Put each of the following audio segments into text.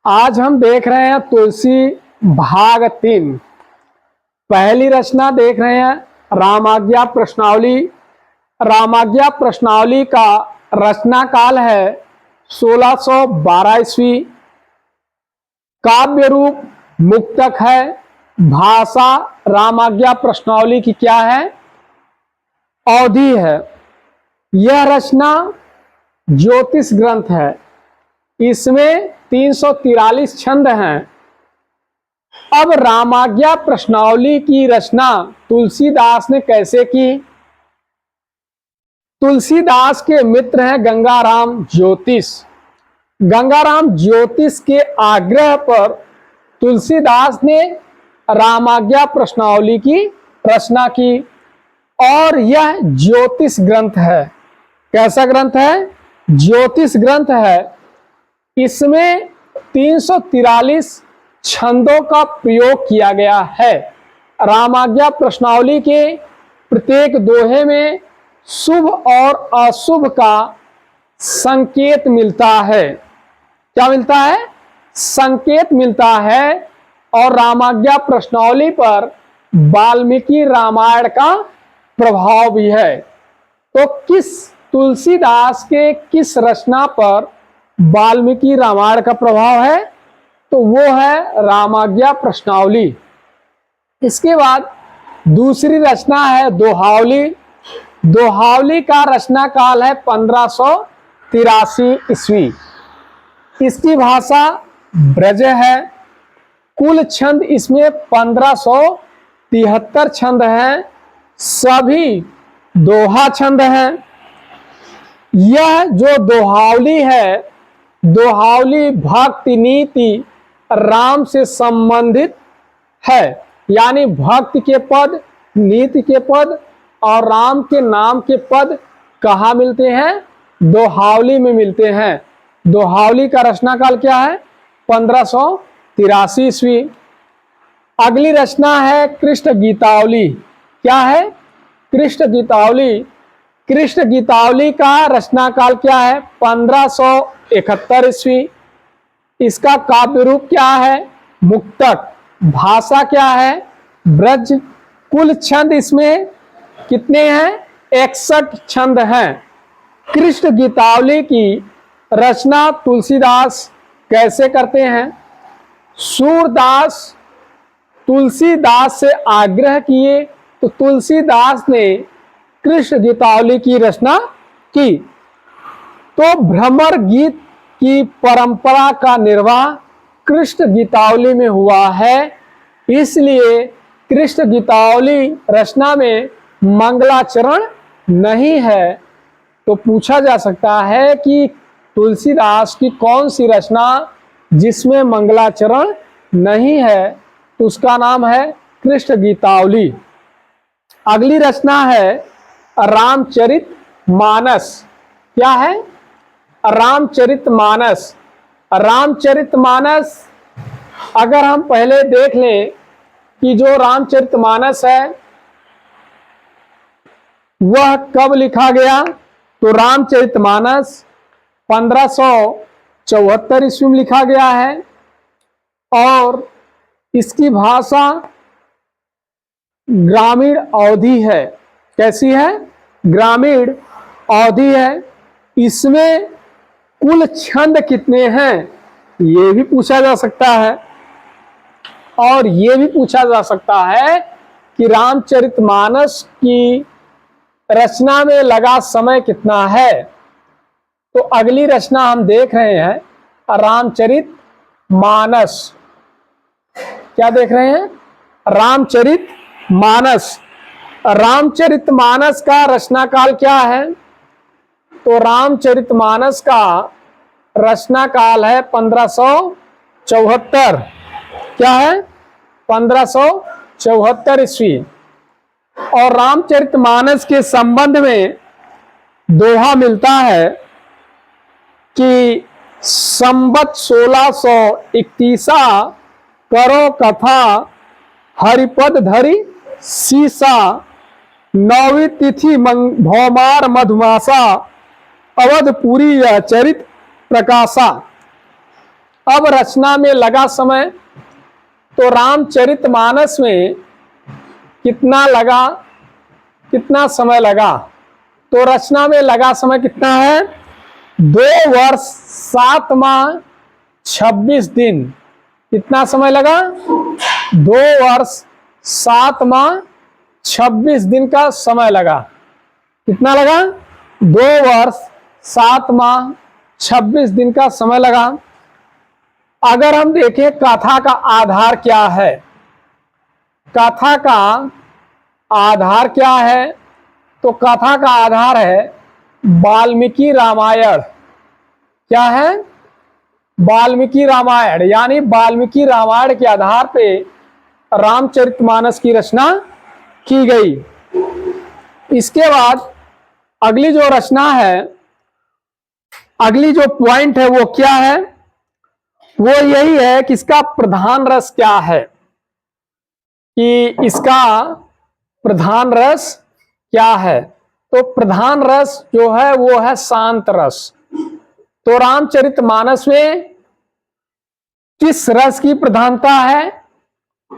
आज हम देख रहे हैं तुलसी भाग 3। पहली रचना देख रहे हैं रामाज्ञा प्रश्नावली। रामाज्ञा प्रश्नावली का रचना काल है 1612 ईस्वी। काव्य रूप मुक्तक है। भाषा रामाज्ञा प्रश्नावली की क्या है? अवधि है। यह रचना ज्योतिष ग्रंथ है। इसमें 343 छंद हैं। अब रामाज्ञा प्रश्नावली की रचना तुलसीदास ने कैसे की? तुलसीदास के मित्र हैं गंगाराम ज्योतिष। गंगाराम ज्योतिष के आग्रह पर तुलसीदास ने रामाज्ञा प्रश्नावली की रचना की और यह ज्योतिष ग्रंथ है। कैसा ग्रंथ है? ज्योतिष ग्रंथ है। इसमें 343 छंदों का प्रयोग किया गया है। रामाज्ञा प्रश्नावली के प्रत्येक दोहे में शुभ और अशुभ का संकेत मिलता है। क्या मिलता है? संकेत मिलता है। और रामाज्ञा प्रश्नावली पर वाल्मीकि रामायण का प्रभाव भी है। तो तुलसीदास के किस रचना पर वाल्मीकि रामायण का प्रभाव है? तो वो है रामाज्ञा प्रश्नावली। इसके बाद दूसरी रचना है दोहावली। दोहावली का रचना काल है 1583 ईस्वी। इसकी भाषा ब्रज है। कुल छंद इसमें 1573 छंद हैं। सभी दोहा छंद हैं। यह जो दोहावली है, दोहावली भक्ति नीति राम से संबंधित है। यानी भक्ति के पद, नीति के पद और राम के नाम के पद कहाँ मिलते हैं? दोहावली में मिलते हैं। दोहावली का रचना काल क्या है? 1583 ईस्वी। अगली रचना है कृष्ण गीतावली। क्या है? कृष्ण गीतावली। कृष्ण गीतावली का रचना काल क्या है? 1571 ईस्वी। इसका काव्य रूप क्या है? मुक्तक। भाषा क्या है? ब्रज। कुल छंद इसमें कितने हैं? 61 छंद हैं। कृष्ण गीतावली की रचना तुलसीदास कैसे करते हैं? सूरदास तुलसीदास से आग्रह किए तो तुलसीदास ने कृष्ण गीतावली की रचना की। तो भ्रमर गीत की परंपरा का निर्वाह कृष्ण गीतावली में हुआ है। इसलिए कृष्ण गीतावली रचना में मंगलाचरण नहीं है। तो पूछा जा सकता है कि तुलसीदास की कौन सी रचना जिसमें मंगलाचरण नहीं है? तो उसका नाम है कृष्ण गीतावली। अगली रचना है रामचरितमानस। क्या है? रामचरितमानस। रामचरितमानस अगर हम पहले देख लें कि जो रामचरितमानस है वह कब लिखा गया? तो रामचरितमानस 1574 ईस्वी में लिखा गया है और इसकी भाषा ग्रामीण अवधि है। कैसी है? ग्रामीण अवधि है। इसमें कुल छंद कितने हैं? ये भी पूछा जा सकता है। और ये भी पूछा जा सकता है कि रामचरितमानस की रचना में लगा समय कितना है? तो अगली रचना हम देख रहे हैं रामचरितमानस। क्या देख रहे हैं? रामचरितमानस। रामचरितमानस का रचना काल क्या है? तो रामचरितमानस का रचना काल है 1574। क्या है? 1574 ईस्वी। और रामचरितमानस के संबंध में दोहा मिलता है कि संबत 1631 करो कथा हरिपद धरी सीसा नौवीं तिथि भौमार मधुमासा अवधपुरी यह चरित प्रकाशा। अब रचना में लगा समय, तो रामचरितमानस में कितना समय लगा? तो रचना में लगा समय कितना है? 2 वर्ष 7 माह 26 दिन। कितना समय लगा? 2 वर्ष 7 माह 26 दिन का समय लगा। कितना लगा? 2 वर्ष 7 माह 26 दिन का समय लगा। अगर हम देखें कथा का आधार क्या है, कथा का आधार क्या है, तो कथा का आधार है वाल्मीकि रामायण। क्या है? वाल्मीकि रामायण, यानी वाल्मीकि रामायण के आधार पे रामचरितमानस की रचना की गई। इसके बाद अगली जो रचना है, अगली जो पॉइंट है वो क्या है? वो यही है कि इसका प्रधान रस क्या है, कि इसका प्रधान रस क्या है। तो प्रधान रस जो है वो है शांत रस। तो रामचरितमानस में किस रस की प्रधानता है?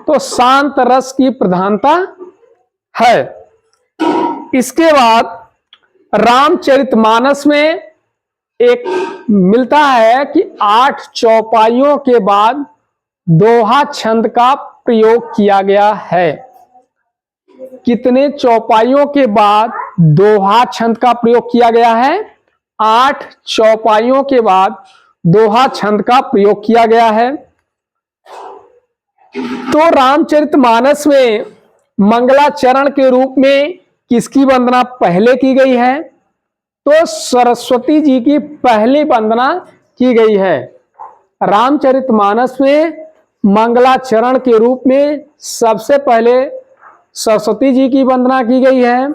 तो शांत रस की प्रधानता है। इसके बाद रामचरितमानस में एक मिलता है कि 8 चौपाइयों के बाद दोहा छंद का प्रयोग किया गया है। कितने चौपाइयों के बाद दोहा छंद का प्रयोग किया गया है? 8 चौपाइयों के बाद दोहा छंद का प्रयोग किया गया है। तो रामचरितमानस में मंगलाचरण के रूप में किसकी वंदना पहले की गई है? तो सरस्वती जी की पहली वंदना की गई है। रामचरितमानस में मंगलाचरण के रूप में सबसे पहले सरस्वती जी की वंदना की गई है,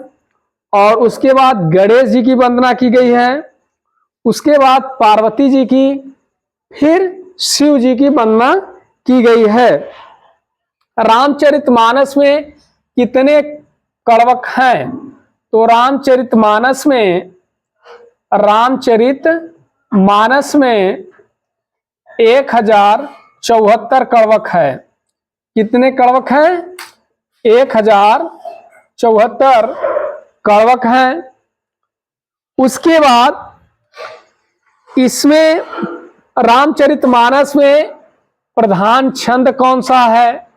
और उसके बाद गणेश जी की वंदना की गई है, उसके बाद पार्वती जी की, फिर शिव जी की वंदना की गई है। रामचरितमानस में कितने कड़वक हैं? तो रामचरितमानस में 1074 कड़वक है। कितने कड़वक हैं? 1074 कड़वक हैं। उसके बाद इसमें रामचरितमानस में प्रधान छंद कौन सा है?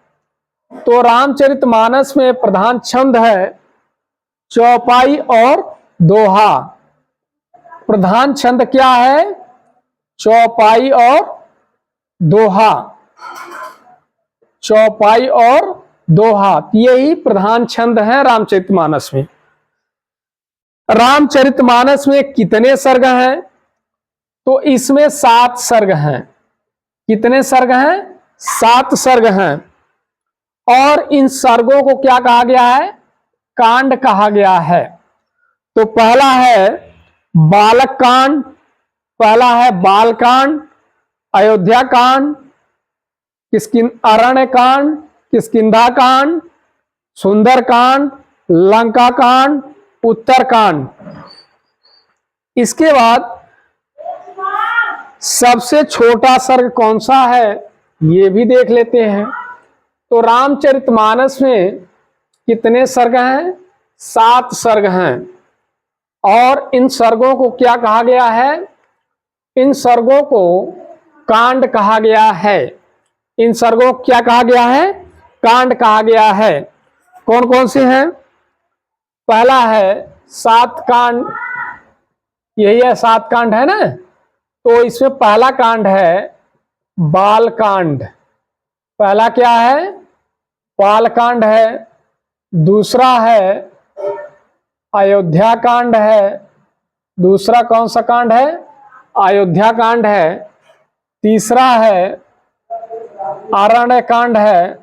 तो रामचरितमानस में प्रधान छंद है चौपाई और दोहा। प्रधान छंद क्या है? चौपाई और दोहा। चौपाई और दोहा, यही प्रधान छंद है रामचरितमानस में। रामचरितमानस में कितने सर्ग हैं? तो इसमें 7 सर्ग हैं। कितने सर्ग हैं? 7 सर्ग हैं। और इन सर्गों को क्या कहा गया है? कांड कहा गया है। तो पहला है बालक कांड, पहला है बाल कांड, अयोध्या कांड, अरण्य कांड, किष्किंधा कांड, सुंदर कांड, लंका कांड, उत्तर कांड। इसके बाद सबसे छोटा सर्ग कौन सा है, ये भी देख लेते हैं। तो रामचरितमानस में कितने सर्ग हैं? 7 सर्ग हैं। और इन सर्गों को क्या कहा गया है? इन सर्गों को कांड कहा गया है। इन सर्गों को क्या कहा गया है? कांड कहा गया है। कौन कौन से हैं? पहला है 7 कांड, यही है 7 कांड है ना। तो इसमें पहला कांड है बाल कांड। पहला क्या है? बाल कांड है। दूसरा है अयोध्या कांड है। दूसरा कौन सा कांड है? अयोध्या कांड है। तीसरा है अरण्य कांड है।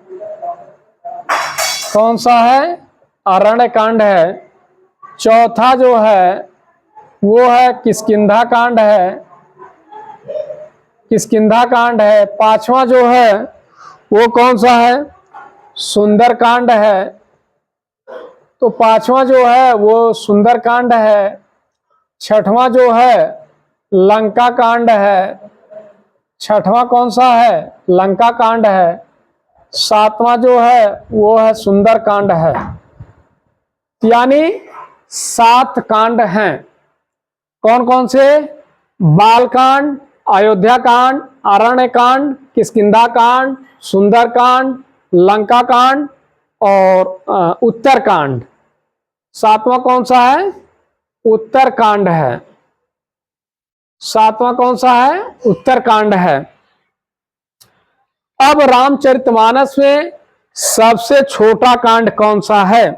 कौन सा है? अरण्य कांड है। चौथा जो है वो है किष्किंधा कांड है। किष्किंधा कांड है। पांचवा जो है वो कौन सा है? सुंदर कांड है। तो पांचवा जो है वो सुंदर कांड है। छठवां जो है लंका कांड है। छठवां कौन सा है? लंका कांड है। सातवां जो है वो है सुंदर कांड है। यानी 7 कांड हैं। कौन कौन से? बाल कांड, अयोध्या कांड, अरण्य कांड, किष्किंधा कांड, सुंदर कांड, लंका कांड और उत्तर कांड। सातवां कौन सा है? उत्तर कांड है। सातवां कौन सा है? उत्तर कांड है। अब रामचरितमानस में सबसे छोटा कांड कौन सा है?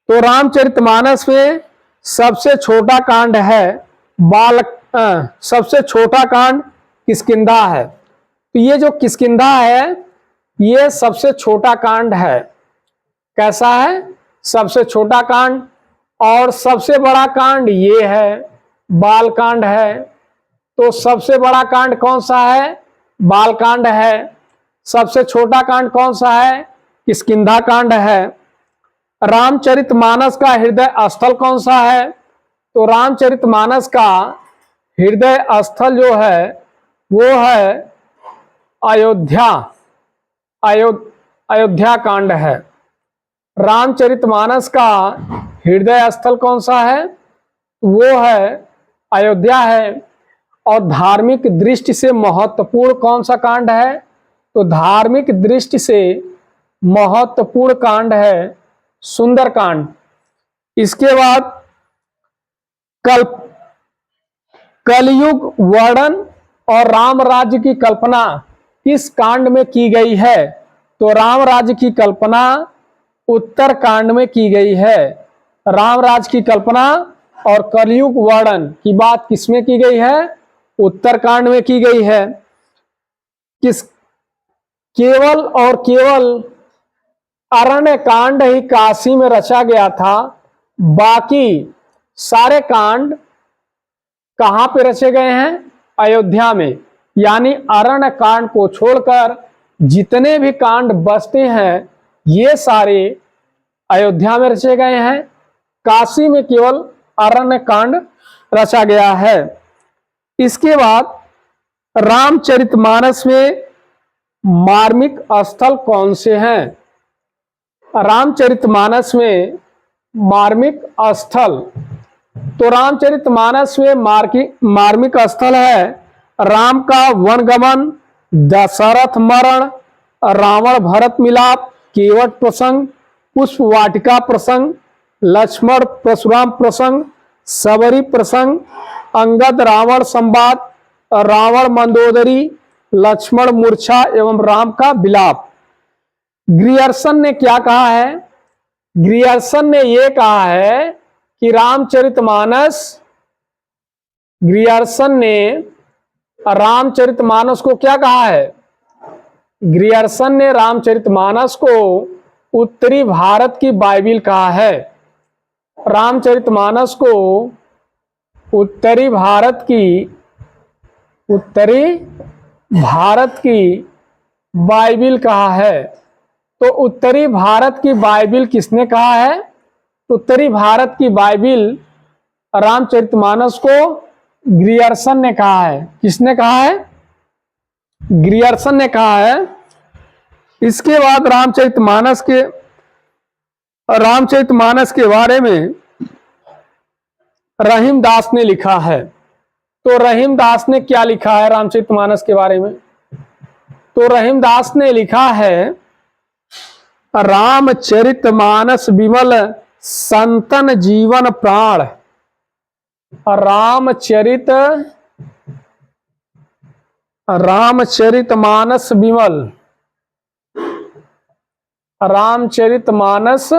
तो रामचरितमानस में सबसे छोटा कांड है सबसे छोटा कांड किष्किंधा है। तो ये जो किष्किंधा है ये सबसे छोटा कांड है। कैसा है? सबसे छोटा कांड। और सबसे बड़ा कांड ये है, बाल कांड है। तो सबसे बड़ा कांड कौन सा है? बाल कांड है। सबसे छोटा कांड कौन सा है? किष्किंधा कांड है। रामचरितमानस का हृदय स्थल कौन सा है? तो रामचरितमानस का हृदय स्थल जो है वो है अयोध्या। अयोध्या कांड है। रामचरितमानस का हृदय स्थल कौन सा है? वो है अयोध्या है। और धार्मिक दृष्टि से महत्वपूर्ण कौन सा कांड है? तो धार्मिक दृष्टि से महत्वपूर्ण कांड है सुंदर कांड। इसके बाद कलयुग वर्णन और राम राज्य की कल्पना किस कांड में की गई है? तो राम राज्य की कल्पना उत्तर कांड में की गई है। राम राज्य की कल्पना और कलयुग वर्णन की बात किसमें की गई है? उत्तर कांड में की गई है। केवल और केवल अरण्य कांड ही काशी में रचा गया था। बाकी सारे कांड कहां पे रचे गए हैं? अयोध्या में। यानी अरण्य कांड को छोड़कर जितने भी कांड बचते हैं ये सारे अयोध्या में रचे गए हैं। काशी में केवल अरण्य कांड रचा गया है। इसके बाद रामचरितमानस में मार्मिक स्थल कौन से हैं? रामचरितमानस में मार्मिक स्थल, तो रामचरितमानस में मार्मिक स्थल है राम का वनगमन, दशरथ मरण, रावण भरत मिलाप, केवट प्रसंग, पुष्प वाटिका प्रसंग, लक्ष्मण परशुराम प्रसंग, सबरी प्रसंग, अंगद रावण संवाद, रावण मंदोदरी, लक्ष्मण मूर्छा एवं राम का विलाप। ग्रियर्सन ने क्या कहा है? ग्रियर्सन ने यह कहा है कि ग्रियर्सन ने रामचरितमानस को क्या कहा है? ग्रियर्सन ने रामचरितमानस को उत्तरी भारत की बाइबिल कहा है। रामचरितमानस को उत्तरी भारत की बाइबिल कहा है। तो उत्तरी भारत की बाइबिल किसने कहा है? उत्तरी भारत की बाइबिल रामचरितमानस को ग्रियर्सन ने कहा है। किसने कहा है? ग्रियर्सन ने कहा है। इसके बाद रामचरितमानस के बारे में रहीमदास ने लिखा है। तो रहीमदास ने क्या लिखा है रामचरितमानस के बारे में? तो रहीमदास ने लिखा है रामचरितमानस विमल संतन जीवन प्राण। रामचरितमानस विमल, रामचरितमानस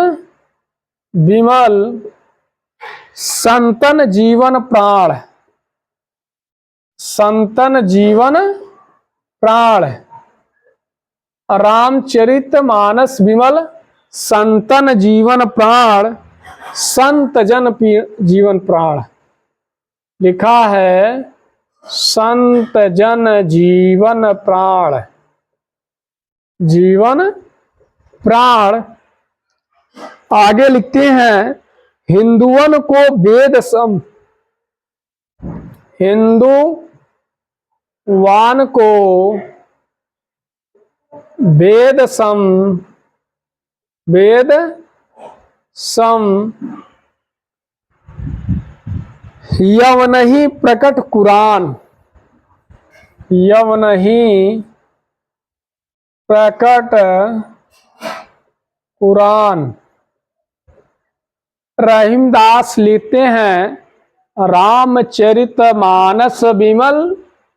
विमल संतन जीवन प्राण, संतन जीवन प्राण। रामचरितमानस विमल संतन जीवन प्राण, संत जन जीवन प्राण। लिखा है संत जन जीवन प्राण, जीवन प्राण। आगे लिखते हैं हिंदुओं को वेद वान को वेद सम यवनहि प्रकट कुरान, यवनहि प्रकट कुरान। रहीमदास लिखते हैं रामचरितमानस विमल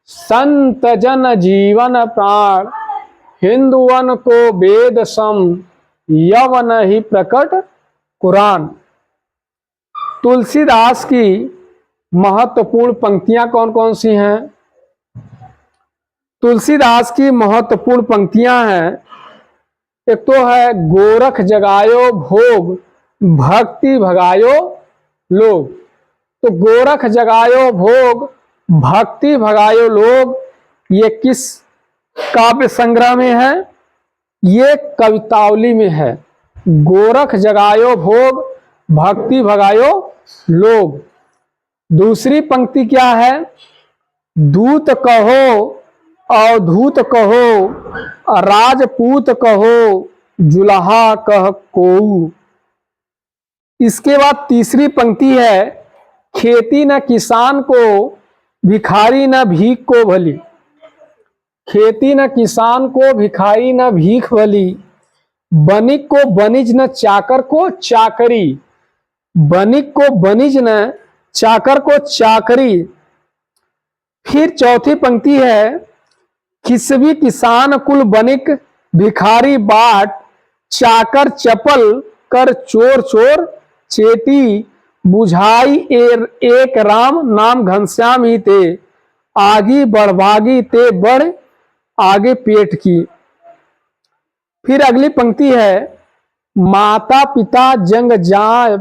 संत जन जीवन प्राण, हिंदुवन को वेद सम यवन ही प्रकट कुरान। तुलसीदास की महत्वपूर्ण पंक्तियां कौन कौन सी हैं? तुलसीदास की महत्वपूर्ण पंक्तियां हैं, एक तो है गोरख जगायो भोग भक्ति भगायो लोग। तो गोरख जगायो भोग भक्ति भगायो लोग, ये किस काव्य संग्रह में है? ये कवितावली में है। गोरख जगायो भोग भक्ति भगायो लोग। दूसरी पंक्ति क्या है? दूत कहो अवधूत कहो, राजपूत कहो जुलहा कह कोऊ। इसके बाद तीसरी पंक्ति है खेती न किसान को भिखारी न भीख को भली, खेती न किसान को भिखारी न भीख भली, बनिक को बनिज न चाकर को चाकरी, बनिक को बनिज न चाकर को चाकरी। फिर चौथी पंक्ति है किसवी किसान कुल बनिक भिखारी बाट, चाकर चपल कर चोर चोर चेटी, बुझाई एक राम नाम घनश्याम ही ते, आगी बढ़भागी ते बढ़ आगे पेट की। फिर अगली पंक्ति है माता पिता जंग जाय,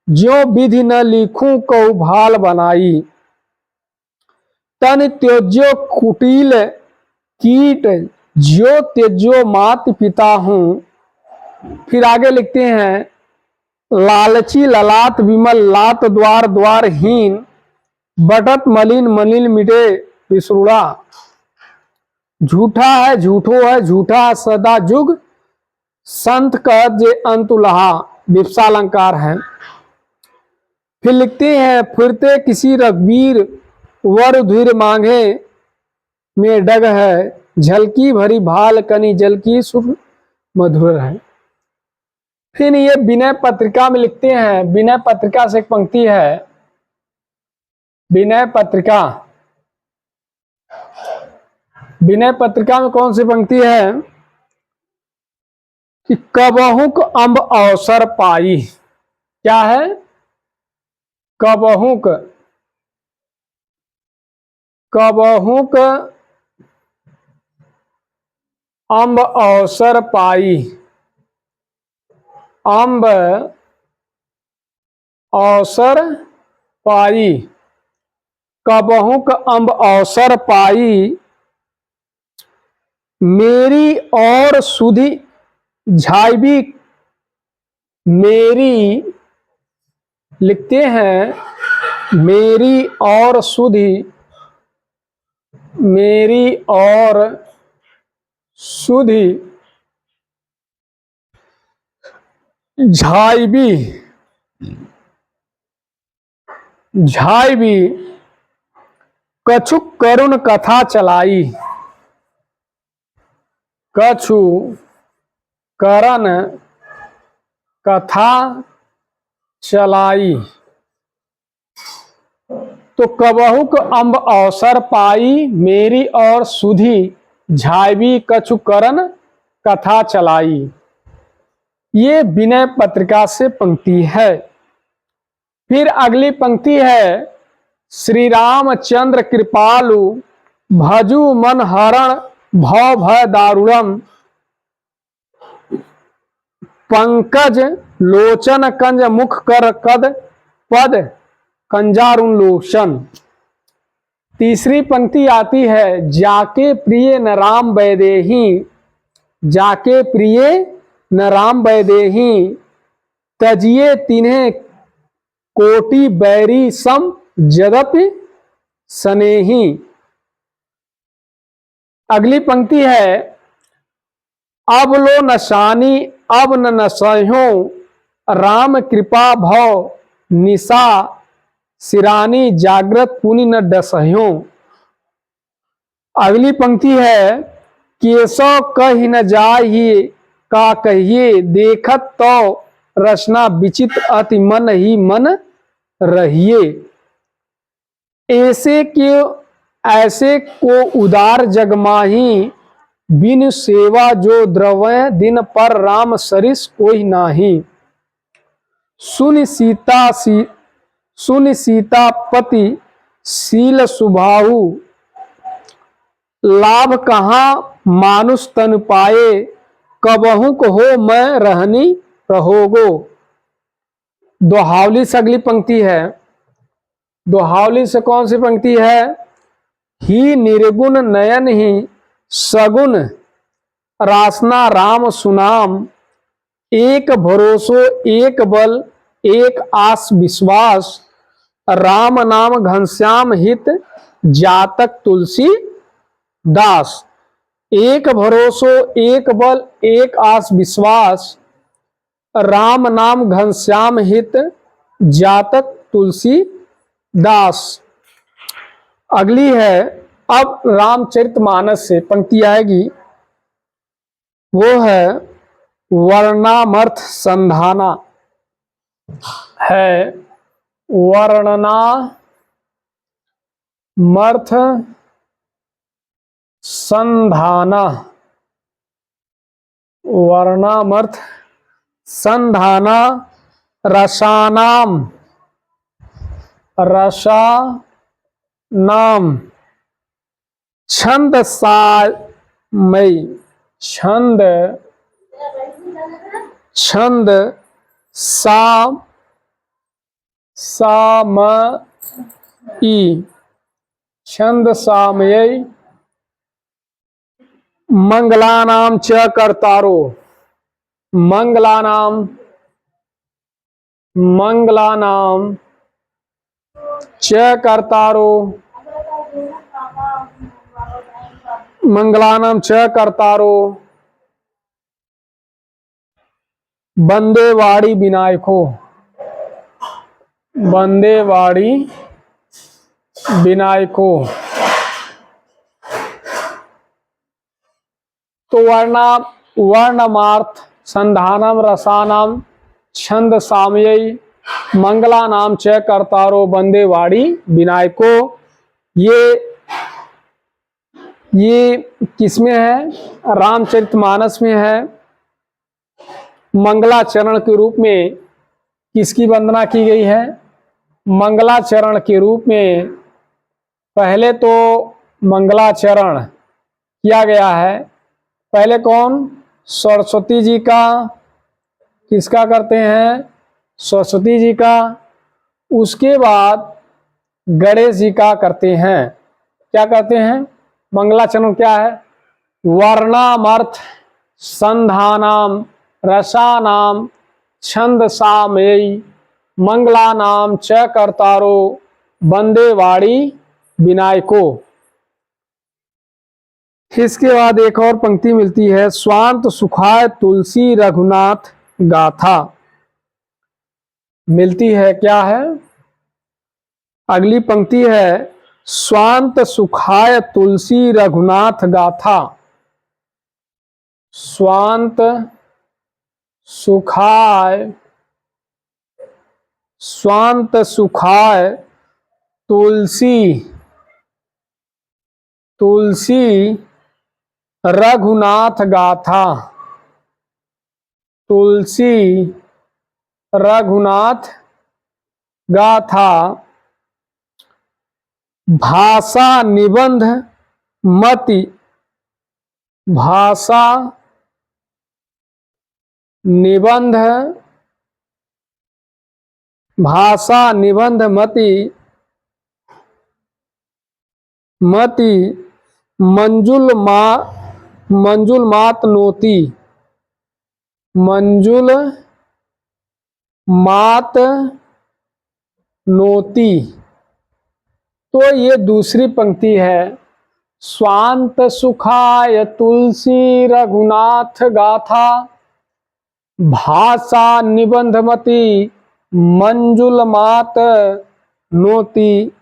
ज्यो विधि न लिखूं कऊ भाल बनाई, तन त्योज्यो कुटिल कीट, ज्यो त्यज्यो मात पिता हूं। फिर आगे लिखते हैं लालची ललाट विमल लात द्वार द्वारहीन, बटत मलिन मलिन मिटे विसरूड़ा। झूठा है झूठो है झूठा सदा जुग, संत कहत जे अंतुलहा, विप्सालंकार है। फिर लिखते हैं फिरते किसी रघुवीर वर धीर मांगे में डग है, झलकी भरी भाल कनी जल की सुख मधुर है। फिर ये विनय पत्रिका में लिखते हैं, विनय पत्रिका से एक पंक्ति है, विनय पत्रिका, विनय पत्रिका में कौन सी पंक्ति है कि कबहुक अम्ब अवसर पाई। क्या है? कबहुक, कबहुक अम्ब अवसर पाई, अम्ब अवसर पाई, कबहुक अम्ब अवसर पाई, मेरी और सुधि झाइबी, मेरी लिखते हैं मेरी और सुधि, मेरी और सुधि झाइबी, झाइबी कछु करुण कथा चलाई, कछु करण कथा चलाई। तो कबहुक अम्ब अवसर पाई, मेरी और सुधि झाइबी कछु करण कथा चलाई। ये विनय पत्रिका से पंक्ति है। फिर अगली पंक्ति है श्री रामचंद्र कृपालु, भजु मन हरण भव भय दारुणम, पंकज लोचन कंज मुख कर कद पद कंजारुन लोचन। तीसरी पंक्ति आती है जाके प्रिय न राम वैदेही, जाके प्रिय न राम वैदेही, तजिए तिन्हें कोटि बैरी सम जदपि सनेही। अगली पंक्ति है, अब लो नशानी अब न नसह्यो, राम कृपा भव निशा सिरानी, जागृत पुनि न डसह्यो। अगली पंक्ति है, केशव कहि न जाहि का कहिए, देखत तो रचना विचित्र अति मन ही मन रहिए। ऐसे को उदार जग माही, बिन सेवा जो द्रवय दिन पर राम सरिस कोई नाही। सुन सीतापति शील सुभाहु, लाभ कहाँ मानुष तन पाए, कबहु कहो मैं रहनी रहोगो। दोहावली से अगली पंक्ति है। दोहावली से कौन सी पंक्ति है? ही निर्गुण नयन ही सगुन, रासना राम सुनाम, एक भरोसो एक बल एक आस विश्वास, राम नाम घनश्याम हित जातक तुलसी दास। एक भरोसो एक बल एक आस विश्वास, राम नाम घनश्याम हित जातक तुलसी दास। अगली है, अब रामचरितमानस से पंक्ति आएगी, वो है वर्णामर्थ संधाना है। वर्णनामर्थ संधाना, वर्णामर्थ संधाना, रसानाम छंद सामयी, छंद सामयी, छंद सामयी, मंगलानाम च कर्तारो, मंगलानाम च कर्तारो, मंगलानाम च कर्तारो, बंदे वाड़ी विनायको, बंदे वाड़ी विनायको। तो वर्णमार्थ संधानम रसानाम छंद सामयी मंगलानाम च कर्तारो बंदे वाड़ी विनायको। ये किसमें है? रामचरितमानस में है। मंगलाचरण के रूप में किसकी वंदना की गई है? मंगलाचरण के रूप में पहले तो मंगलाचरण किया गया है। पहले कौन? सरस्वती जी का। किसका करते हैं? सरस्वती जी का। उसके बाद गणेश जी का करते हैं। क्या करते हैं? मंगलाचरण क्या है? वर्णामर्थ संधानाम रसानाम छंद सामयी मंगलानाम च कर्तारो बंदे वाड़ी विनायको। इसके बाद एक और पंक्ति मिलती है, स्वांत सुखाय तुलसी रघुनाथ गाथा। मिलती है, क्या है? अगली पंक्ति है, स्वांत सुखाय तुलसी रघुनाथ गाथा। स्वांत सुखाय तुलसी रघुनाथ गाथा। तुलसी रघुनाथ गाथा भाषा निबंध मति, भाषा निबंध मति मंजुल मात नोती, मंजुल मात नोती। तो ये दूसरी पंक्ति है। स्वांत सुखाय तुलसी रघुनाथ गाथा, भाषा निबंधमती मंजुल मात नोती।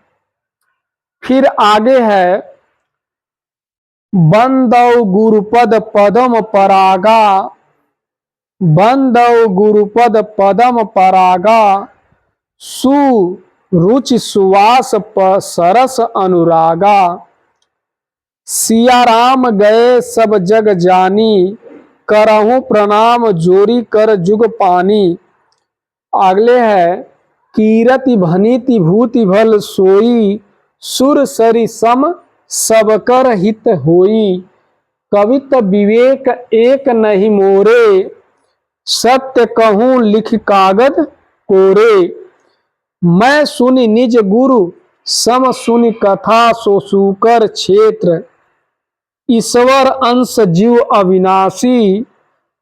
फिर आगे है बंदौ गुरुपद पदम परागा, बंदौ गुरुपद पदम परागा, सुरुचि सुवास सरस अनुरागा। सिया राम गए सब जग जानी, करहूं प्रणाम जोरी कर जुग पानी। अगले है कीरति भनीति भूति भल सोई, सुर सरि सम सब कर हित होई। कवित विवेक एक नहीं मोरे, सत्य कहूं लिख कागद कोरे। मैं सुनि निज गुरु सम सुनि कथा, सो सूकर क्षेत्र। ईश्वर अंश जीव अविनाशी,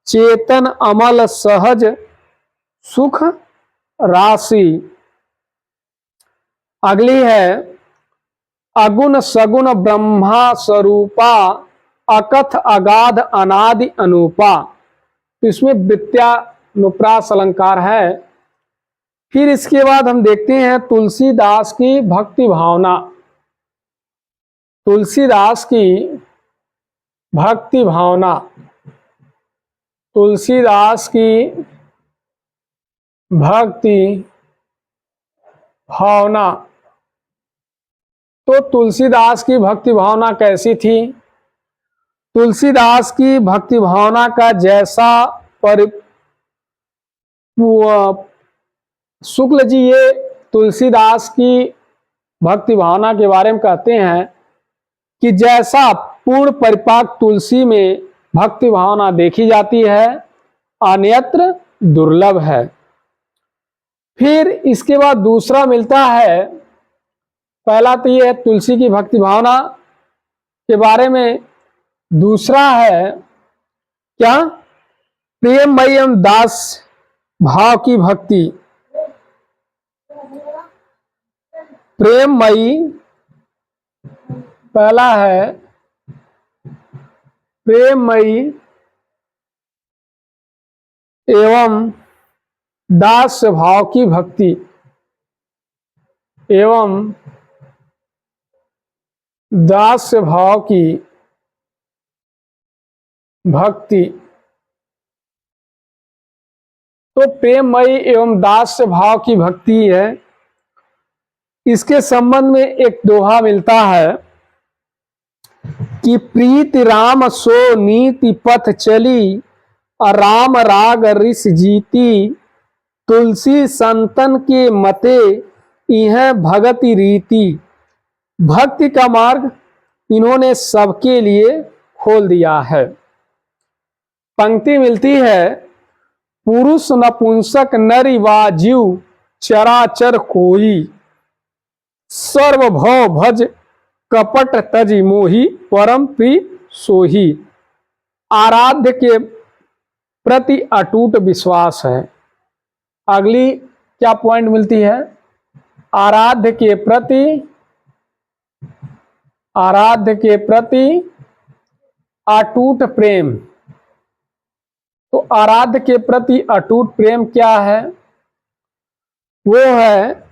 चेतन अमल सहज सुख राशि। अगली है अगुण सगुण ब्रह्मा स्वरूपा, अकथ अगाध अनादि अनूपा। तो इसमें विद्यानुप्रास अलंकार है। फिर इसके बाद हम देखते हैं तुलसीदास की भक्ति भावना। तुलसीदास की भक्ति भावना, तुलसीदास की भक्ति भावना। तो तुलसीदास की भक्ति भावना कैसी थी? तुलसीदास की भक्ति भावना का जैसा शुक्ल जी ये तुलसीदास की भक्ति भावना के बारे में कहते हैं कि जैसा पूर्ण परिपाक तुलसी में भक्ति भावना देखी जाती है, अन्यत्र दुर्लभ है। फिर इसके बाद दूसरा मिलता है, पहला तो ये है तुलसी की भक्ति भावना के बारे में, दूसरा है क्या? प्रेममयी एवं दास भाव की भक्ति। प्रेममयी पहला है प्रेममयी एवं दास भाव की भक्ति, एवं दास भाव की भक्ति। तो प्रेममयी एवं दास भाव की भक्ति है। इसके संबंध में एक दोहा मिलता है कि प्रीति राम सो नीति पथ चली, राम राग ऋषि जीती। तुलसी संतन के मते यह भगति रीति। भक्ति का मार्ग इन्होंने सबके लिए खोल दिया है। पंक्ति मिलती है, पुरुष नपुंसक नर वा जीव चराचर कोई, सर्वभव भज कपट तजि मोहि, परम प्रिय सोही। आराध्य के प्रति अटूट विश्वास है। अगली क्या पॉइंट मिलती है? आराध्य के प्रति अटूट प्रेम। तो आराध्य के प्रति अटूट प्रेम क्या है? वो है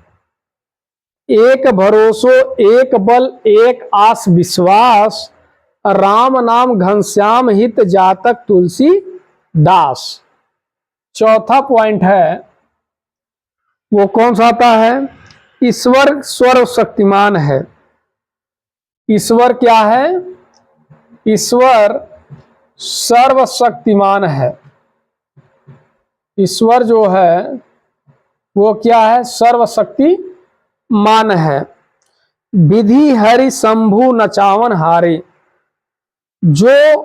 एक भरोसो एक बल एक आस विश्वास, राम नाम घनश्याम हित जातक तुलसी दास। चौथा पॉइंट है, वो कौन सा आता है? ईश्वर सर्वशक्तिमान है। ईश्वर क्या है? ईश्वर सर्वशक्तिमान है। ईश्वर जो है वो क्या है? सर्वशक्तिमान है। विधि हरि शंभु नचावन हारे। जो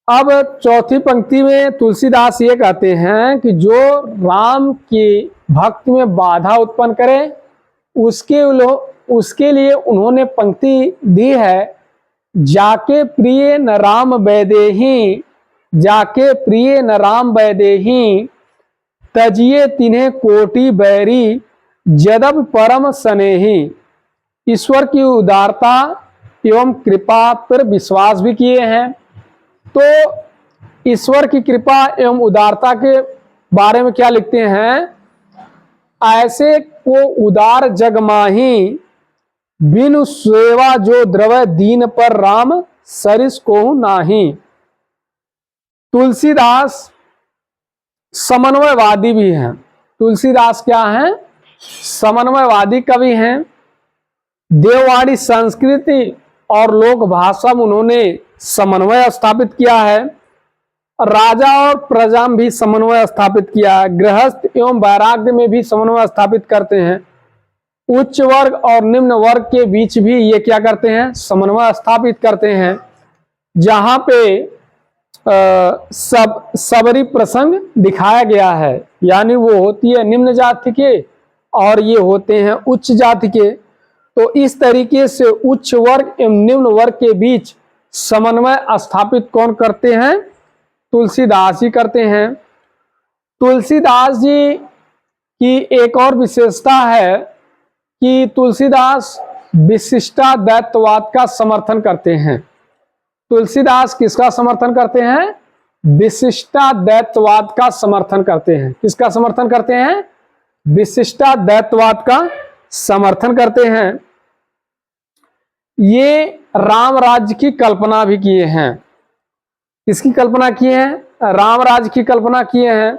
अब चौथी पंक्ति में तुलसीदास ये कहते हैं कि जो राम की भक्ति में बाधा उत्पन्न करे उसके लिए उन्होंने पंक्ति दी है, जाके प्रिय न राम वैदेही, जाके प्रिय न राम वैदेही, तजिए तिन्हें कोटि बैरी, जदब परम स्नेही। ईश्वर की उदारता, एवं कृपा पर विश्वास भी किए हैं। तो ईश्वर की कृपा एवं उदारता के बारे में क्या लिखते हैं? ऐसे को उदार जग माही, बिनु सेवा जो द्रवय दीन पर राम सरिस को नाही। तुलसीदास समन्वयवादी भी हैं। तुलसीदास क्या हैं? समन्वयवादी कवि हैं। देववाणी संस्कृति और लोक भाषा में उन्होंने समन्वय स्थापित किया है। राजा और प्रजा में भी समन्वय स्थापित किया है। गृहस्थ एवं वैराग्य में भी समन्वय स्थापित करते हैं। उच्च वर्ग और निम्न वर्ग के बीच भी ये क्या करते हैं? समन्वय स्थापित करते हैं। जहां पे सबरी प्रसंग दिखाया गया है, यानी वो होती है निम्न जाति के और ये होते हैं उच्च जाति के। तो इस तरीके से उच्च वर्ग एवं निम्न वर्ग के बीच समन्वय स्थापित कौन करते हैं? तुलसीदास जी करते हैं। तुलसीदास जी की एक और विशेषता है कि तुलसीदास विशिष्टाद्वैतवाद का समर्थन करते हैं। तुलसीदास किसका समर्थन करते हैं? विशिष्टाद्वैतवाद का समर्थन करते हैं। किसका समर्थन करते हैं? विशिष्टाद्वैतवाद का समर्थन करते हैं। ये राम राज्य की कल्पना भी किए हैं। किसकी कल्पना किए हैं? राम राज्य की कल्पना किए हैं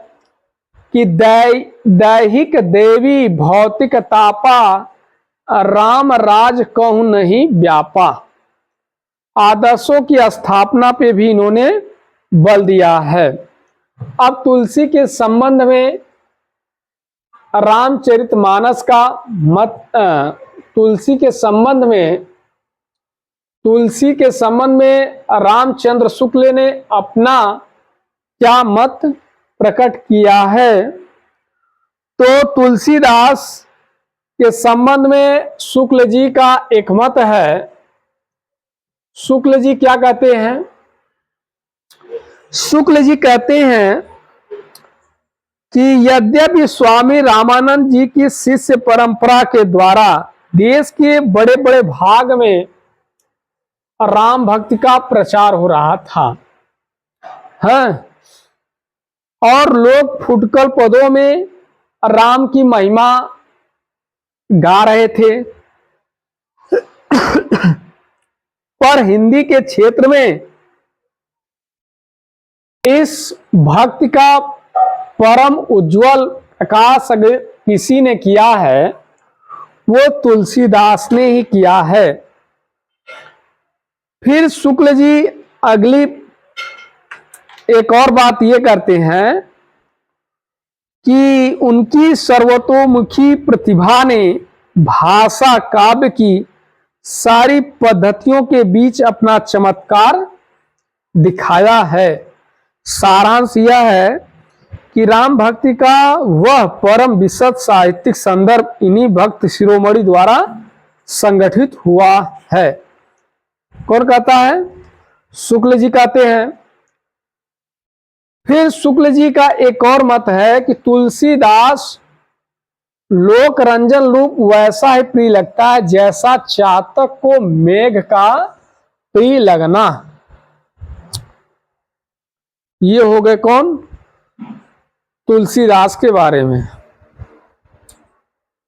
कि दैहिक देवी भौतिक तापा, राम राज कहूं नहीं व्यापा। आदर्शों की स्थापना पे भी इन्होंने बल दिया है। अब तुलसी के संबंध में रामचरितमानस का मत, तुलसी के संबंध में रामचंद्र शुक्ल ने अपना क्या मत प्रकट किया है? तो तुलसीदास के संबंध में शुक्ल जी का एक मत है। शुक्ल जी क्या कहते हैं? शुक्ल जी कहते हैं कि यद्यपि स्वामी रामानंद जी की शिष्य परंपरा के द्वारा देश के बड़े बड़े भाग में राम भक्ति का प्रचार हो रहा था, हाँ, और लोग फुटकल पदों में राम की महिमा गा रहे थे, पर हिंदी के क्षेत्र में इस भक्ति का परम उज्जवल प्रकाश किसी ने किया है, वो तुलसीदास ने ही किया है। फिर शुक्ल जी अगली एक और बात ये करते हैं कि उनकी सर्वतोमुखी प्रतिभा ने भाषा काव्य की सारी पद्धतियों के बीच अपना चमत्कार दिखाया है। सारांश यह है कि राम भक्ति का वह परम विशद साहित्यिक संदर्भ इन्हीं भक्त शिरोमणि द्वारा संगठित हुआ है। कौन कहता है? शुक्ल जी कहते हैं। फिर शुक्ल जी का एक और मत है कि तुलसीदास लोक रंजन रूप वैसा ही प्रिय लगता है जैसा चातक को मेघ का प्रिय लगना। ये हो गए कौन? तुलसीदास के बारे में।